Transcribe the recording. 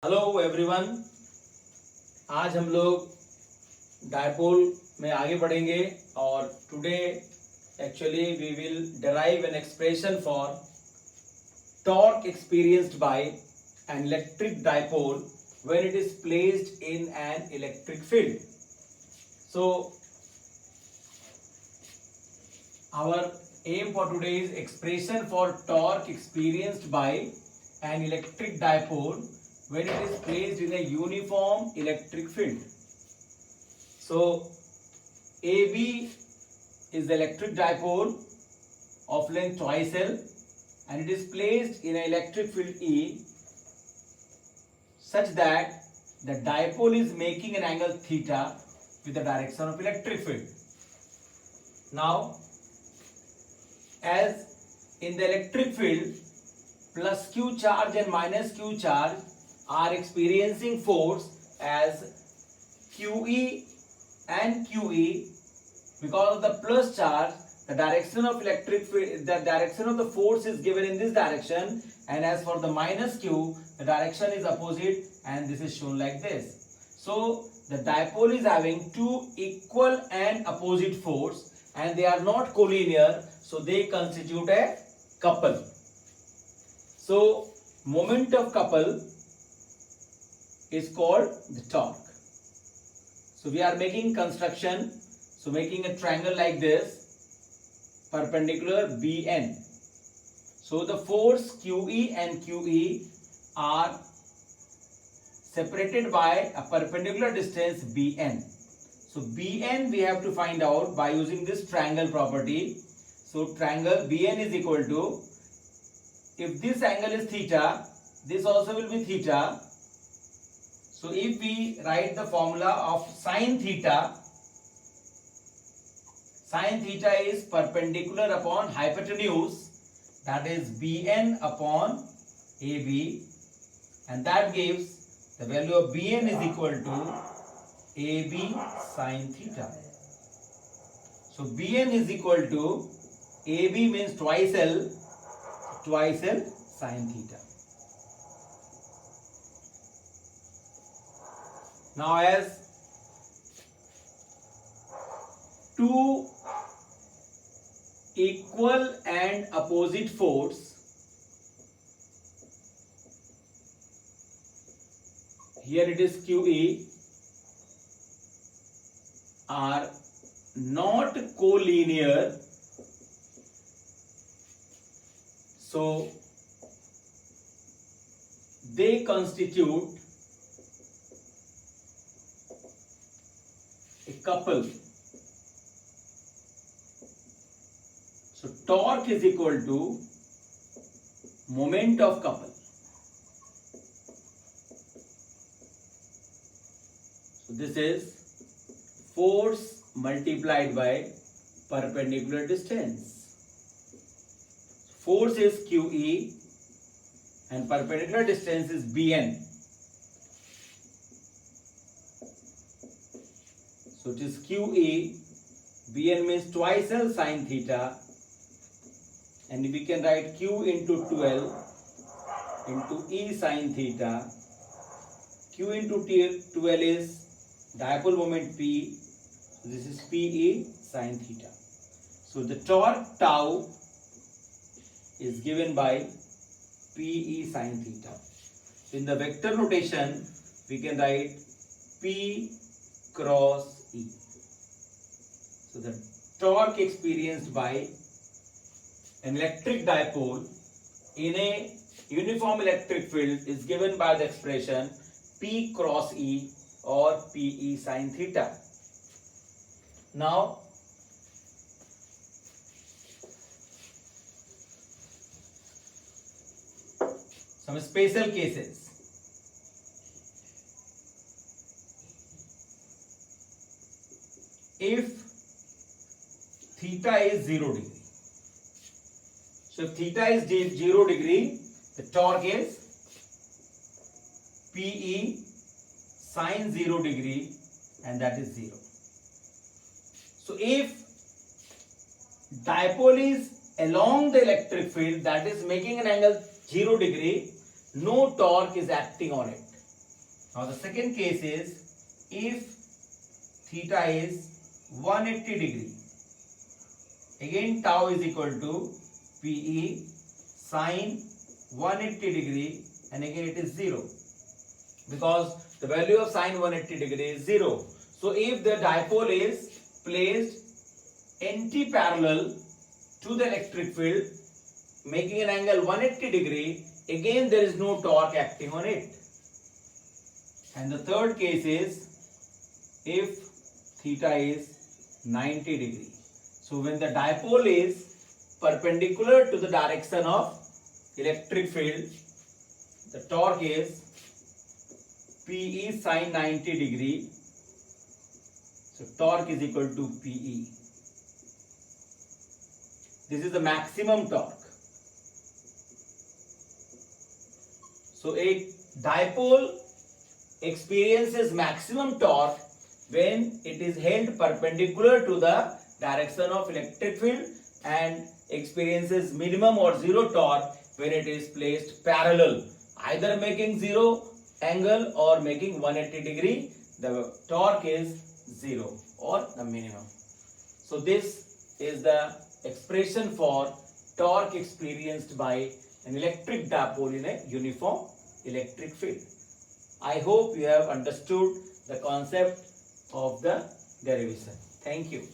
Hello everyone. आज हम लोग डायपोल में आगे बढ़ेंगे और today actually we will derive an expression for torque experienced by an electric dipole when it is placed in an electric field. So our aim for today is expression for torque experienced by an electric dipole when it is placed in a uniform electric field. So AB is the electric dipole of length twice L and it is placed in an electric field E such that the dipole is making an angle theta with the direction of electric field. Now, as in the electric field, plus q charge and minus q charge are experiencing force as QE and QE. Because of the plus charge, the direction of the direction of the force is given in this direction, and as for the minus q, the direction is opposite, and this is shown like this. So the dipole is having two equal and opposite force, and they are not collinear, so they constitute a couple. So moment of couple is called the torque. So we are making construction, so making a triangle like this, perpendicular BN. So the force QE and QE are separated by a perpendicular distance BN. So BN we have to find out by using this triangle property. So triangle BN is equal to, if this angle is theta, this also will be theta. So if we write the formula of sine theta is perpendicular upon hypotenuse, that is BN upon AB, and that gives the value of BN is equal to AB sine theta. So BN is equal to, AB means twice L sine theta. Now as two equal and opposite force, here it is QE, are not collinear, so they constitute a couple. So torque is equal to moment of couple. So this is force multiplied by perpendicular distance. Force is QE and perpendicular distance is BN. So it is QE, BN means twice L sine theta, and we can write Q into 2L into E sine theta. Q into 2L is dipole moment P, so this is PE sine theta. So the torque tau is given by PE sine theta. In the vector notation, we can write P cross E. So the torque experienced by an electric dipole in a uniform electric field is given by the expression P cross E or PE sine theta. Now some special cases. If theta is 0 degree, so if theta is 0 degree, the torque is PE sine 0 degree, and that is 0. So if dipole is along the electric field, that is making an angle 0 degree, no torque is acting on it. Now the second case is if theta is 180 degree. Again tau is equal to PE sine 180 degree, and again it is 0 because the value of sine 180 degree is 0. So if the dipole is placed anti-parallel to the electric field making an angle 180 degree, again there is no torque acting on it. And the third case is if theta is 90 degree. So when the dipole is perpendicular to the direction of electric field, the torque is PE sine 90 degree. So torque is equal to PE. This is the maximum torque. So a dipole experiences maximum torque when it is held perpendicular to the direction of electric field and experiences minimum or zero torque when it is placed parallel, either making zero angle or making 180 degree. The torque is zero or the minimum. So this is the expression for torque experienced by an electric dipole in a uniform electric field. I hope you have understood the concept of the derivation. Thank you.